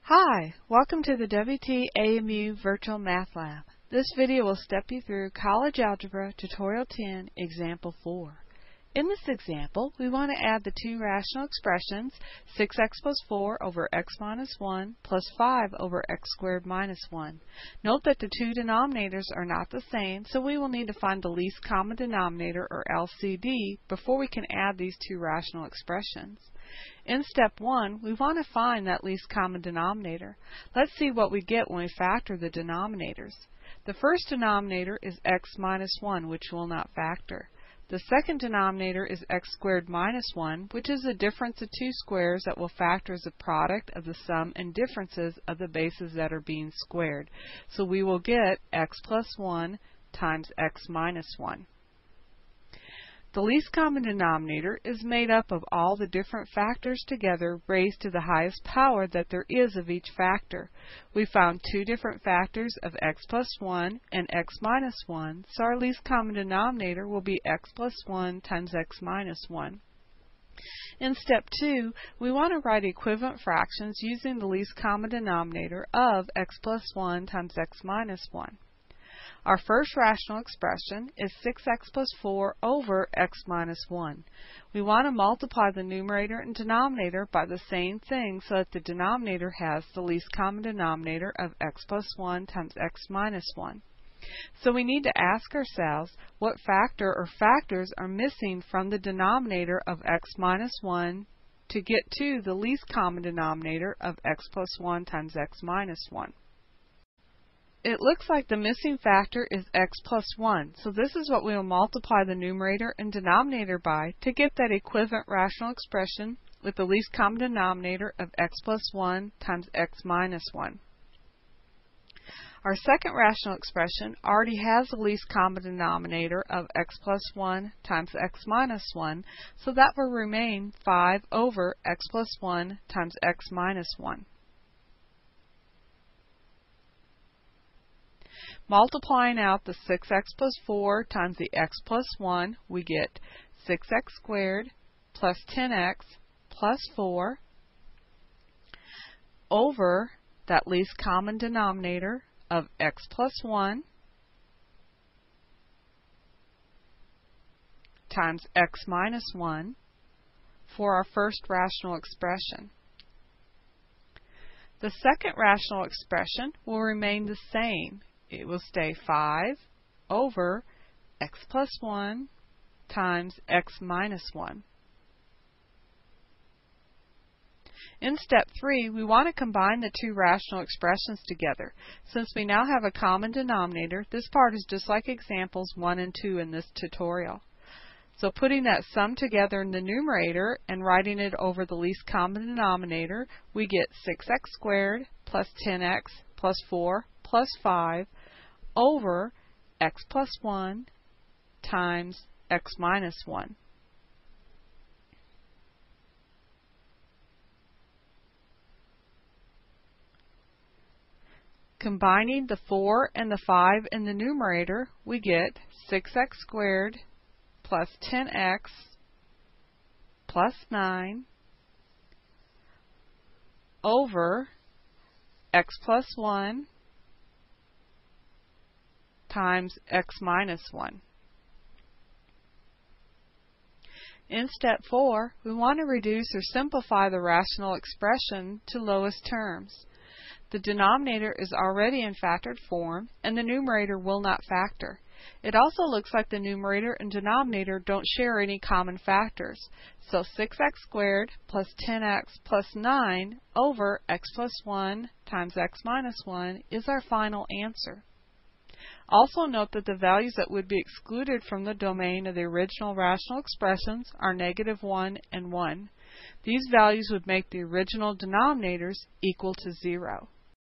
Hi, welcome to the WTAMU Virtual Math Lab. This video will step you through College Algebra Tutorial 10, Example 4. In this example, we want to add the two rational expressions, 6x plus 4 over x minus 1 plus 5 over x squared minus 1. Note that the two denominators are not the same, so we will need to find the least common denominator, or LCD, before we can add these two rational expressions. In step 1, we want to find that least common denominator. Let's see what we get when we factor the denominators. The first denominator is x minus 1, which will not factor. The second denominator is x squared minus 1, which is the difference of two squares that will factor as a product of the sum and differences of the bases that are being squared. So we will get x plus 1 times x minus 1. The least common denominator is made up of all the different factors together raised to the highest power that there is of each factor. We found two different factors of x plus 1 and x minus 1, so our least common denominator will be x plus 1 times x minus 1. In step 2, we want to write equivalent fractions using the least common denominator of x plus 1 times x minus 1. Our first rational expression is 6x plus 4 over x minus 1. We want to multiply the numerator and denominator by the same thing so that the denominator has the least common denominator of x plus 1 times x minus 1. So we need to ask ourselves what factor or factors are missing from the denominator of x minus 1 to get to the least common denominator of x plus 1 times x minus 1. It looks like the missing factor is x plus 1, so this is what we will multiply the numerator and denominator by to get that equivalent rational expression with the least common denominator of x plus 1 times x minus 1. Our second rational expression already has the least common denominator of x plus 1 times x minus 1, so that will remain 5 over x plus 1 times x minus 1. Multiplying out the 6x plus 4 times the x plus 1, we get 6x squared plus 10x plus 4 over that least common denominator of x plus 1 times x minus 1 for our first rational expression. The second rational expression will remain the same. It will stay 5 over x plus 1 times x minus 1. In step 3, we want to combine the two rational expressions together. Since we now have a common denominator, this part is just like examples 1 and 2 in this tutorial. So putting that sum together in the numerator and writing it over the least common denominator, we get 6x squared plus 10x plus 4 plus 5 over x plus 1 times x minus 1. Combining the 4 and the 5 in the numerator, we get 6x squared plus 10x plus 9 over x plus 1 times x minus 1. In step 4, we want to reduce or simplify the rational expression to lowest terms. The denominator is already in factored form, and the numerator will not factor. It also looks like the numerator and denominator don't share any common factors. So 6x squared plus 10x plus 9 over x plus 1 times x minus 1 is our final answer. Also note that the values that would be excluded from the domain of the original rational expressions are -1 and 1. These values would make the original denominators equal to 0.